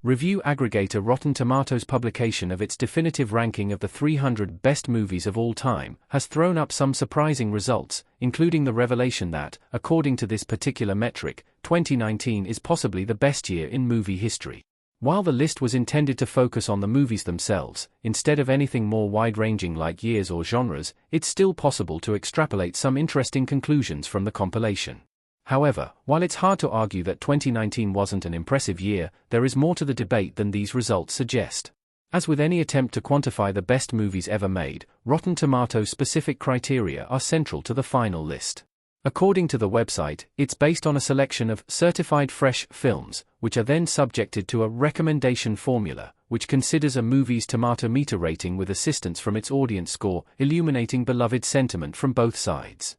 Review aggregator Rotten Tomatoes' publication of its definitive ranking of the 300 best movies of all time has thrown up some surprising results, including the revelation that, according to this particular metric, 2019 is possibly the best year in movie history. While the list was intended to focus on the movies themselves, instead of anything more wide-ranging like years or genres, it's still possible to extrapolate some interesting conclusions from the compilation. However, while it's hard to argue that 2019 wasn't an impressive year, there is more to the debate than these results suggest. As with any attempt to quantify the best movies ever made, Rotten Tomatoes' specific criteria are central to the final list. According to the website, it's based on a selection of certified fresh films, which are then subjected to a recommendation formula, which considers a movie's tomato meter rating with assistance from its audience score, illuminating beloved sentiment from both sides.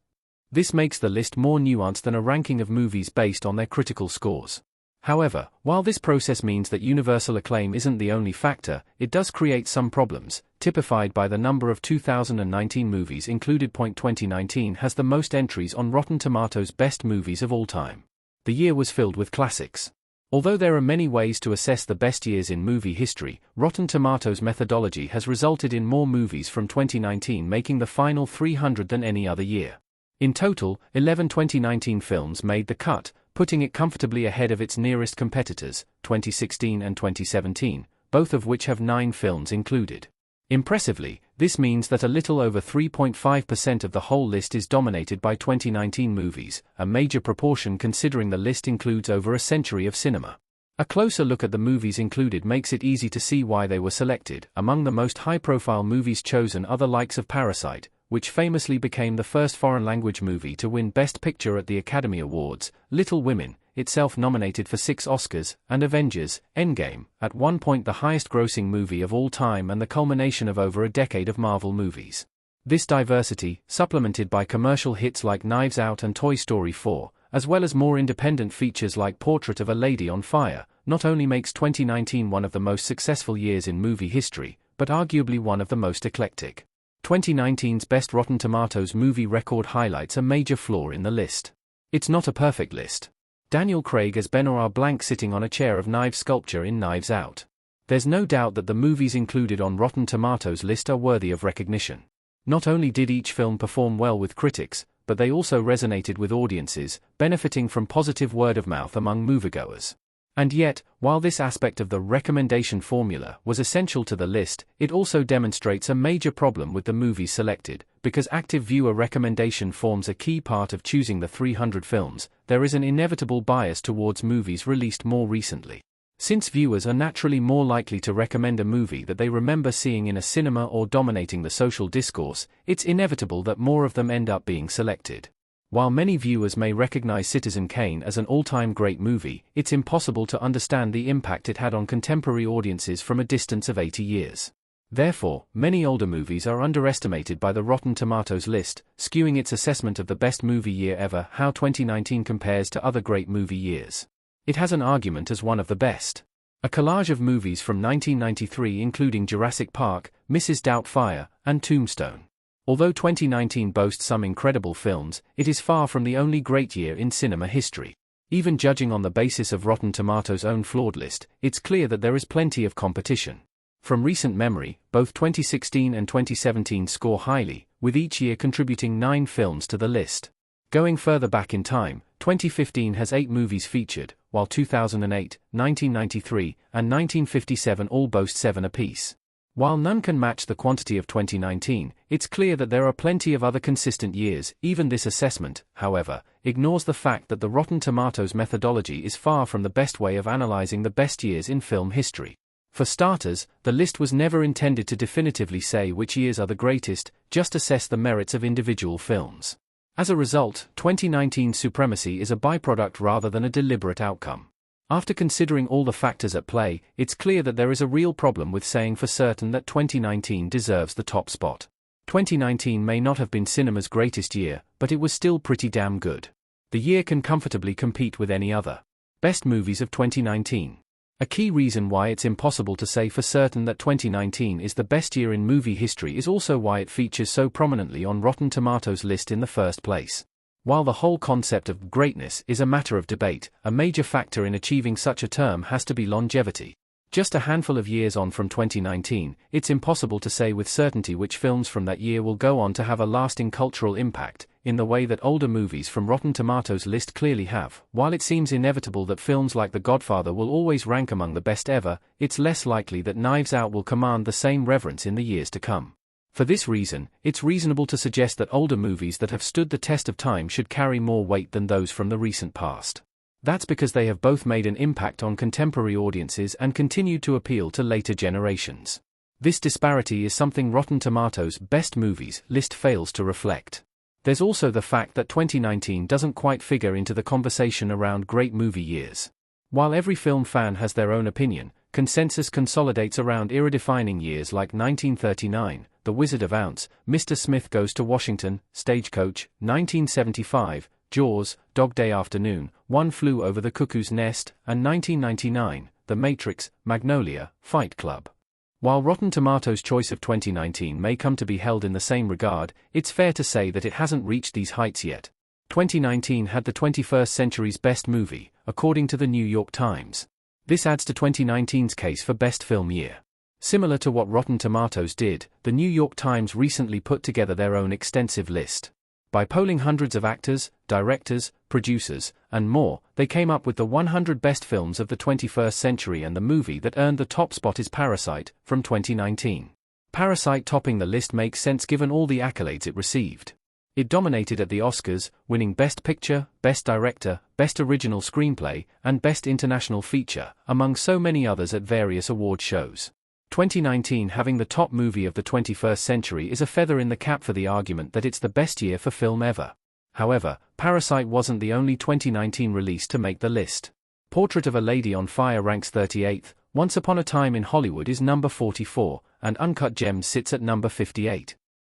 This makes the list more nuanced than a ranking of movies based on their critical scores. However, while this process means that universal acclaim isn't the only factor, it does create some problems, typified by the number of 2019 movies included. 2019 has the most entries on Rotten Tomatoes' best movies of all time. The year was filled with classics. Although there are many ways to assess the best years in movie history, Rotten Tomatoes' methodology has resulted in more movies from 2019 making the final 300 than any other year. In total, 11 2019 films made the cut, putting it comfortably ahead of its nearest competitors, 2016 and 2017, both of which have 9 films included. Impressively, this means that a little over 3.5% of the whole list is dominated by 2019 movies, a major proportion considering the list includes over a century of cinema. A closer look at the movies included makes it easy to see why they were selected. Among the most high-profile movies chosen are the likes of Parasite, which famously became the first foreign-language movie to win Best Picture at the Academy Awards, Little Women, itself nominated for 6 Oscars, and Avengers: Endgame, at one point the highest-grossing movie of all time and the culmination of over a decade of Marvel movies. This diversity, supplemented by commercial hits like Knives Out and Toy Story 4, as well as more independent features like Portrait of a Lady on Fire, not only makes 2019 one of the most successful years in movie history, but arguably one of the most eclectic. 2019's best Rotten Tomatoes movie record highlights a major flaw in the list. It's not a perfect list. Daniel Craig as Benoit Blanc sitting on a chair of knife sculpture in Knives Out. There's no doubt that the movies included on Rotten Tomatoes' list are worthy of recognition. Not only did each film perform well with critics, but they also resonated with audiences, benefiting from positive word of mouth among moviegoers. And yet, while this aspect of the recommendation formula was essential to the list, it also demonstrates a major problem with the movies selected. Because active viewer recommendation forms a key part of choosing the 300 films, there is an inevitable bias towards movies released more recently. Since viewers are naturally more likely to recommend a movie that they remember seeing in a cinema or dominating the social discourse, it's inevitable that more of them end up being selected. While many viewers may recognize Citizen Kane as an all-time great movie, it's impossible to understand the impact it had on contemporary audiences from a distance of 80 years. Therefore, many older movies are underestimated by the Rotten Tomatoes list, skewing its assessment of the best movie year ever. How 2019 compares to other great movie years. It has an argument as one of the best. A collage of movies from 1993 including Jurassic Park, Mrs. Doubtfire, and Tombstone. Although 2019 boasts some incredible films, it is far from the only great year in cinema history. Even judging on the basis of Rotten Tomatoes' own flawed list, it's clear that there is plenty of competition. From recent memory, both 2016 and 2017 score highly, with each year contributing 9 films to the list. Going further back in time, 2015 has 8 movies featured, while 2008, 1993, and 1957 all boast 7 apiece. While none can match the quantity of 2019, it's clear that there are plenty of other consistent years. Even this assessment, however, ignores the fact that the Rotten Tomatoes methodology is far from the best way of analyzing the best years in film history. For starters, the list was never intended to definitively say which years are the greatest, just assess the merits of individual films. As a result, 2019's supremacy is a byproduct rather than a deliberate outcome. After considering all the factors at play, it's clear that there is a real problem with saying for certain that 2019 deserves the top spot. 2019 may not have been cinema's greatest year, but it was still pretty damn good. The year can comfortably compete with any other. Best movies of 2019. A key reason why it's impossible to say for certain that 2019 is the best year in movie history is also why it features so prominently on Rotten Tomatoes' list in the first place. While the whole concept of greatness is a matter of debate, a major factor in achieving such a term has to be longevity. Just a handful of years on from 2019, it's impossible to say with certainty which films from that year will go on to have a lasting cultural impact, in the way that older movies from Rotten Tomatoes' list clearly have. While it seems inevitable that films like The Godfather will always rank among the best ever, it's less likely that Knives Out will command the same reverence in the years to come. For this reason, it's reasonable to suggest that older movies that have stood the test of time should carry more weight than those from the recent past. That's because they have both made an impact on contemporary audiences and continued to appeal to later generations. This disparity is something Rotten Tomatoes' Best Movies list fails to reflect. There's also the fact that 2019 doesn't quite figure into the conversation around great movie years. While every film fan has their own opinion, consensus consolidates around era-defining years like 1939, The Wizard of Oz, Mr. Smith Goes to Washington, Stagecoach, 1975, Jaws, Dog Day Afternoon, One Flew Over the Cuckoo's Nest, and 1999, The Matrix, Magnolia, Fight Club. While Rotten Tomatoes' choice of 2019 may come to be held in the same regard, it's fair to say that it hasn't reached these heights yet. 2019 had the 21st century's best movie, according to the New York Times. This adds to 2019's case for best film year. Similar to what Rotten Tomatoes did, the New York Times recently put together their own extensive list. By polling hundreds of actors, directors, producers, and more, they came up with the 100 best films of the 21st century, and the movie that earned the top spot is Parasite, from 2019. Parasite topping the list makes sense given all the accolades it received. It dominated at the Oscars, winning Best Picture, Best Director, Best Original Screenplay, and Best International Feature, among so many others at various award shows. 2019 having the top movie of the 21st century is a feather in the cap for the argument that it's the best year for film ever. However, Parasite wasn't the only 2019 release to make the list. Portrait of a Lady on Fire ranks 38th, Once Upon a Time in Hollywood is number 44, and Uncut Gems sits at number 58.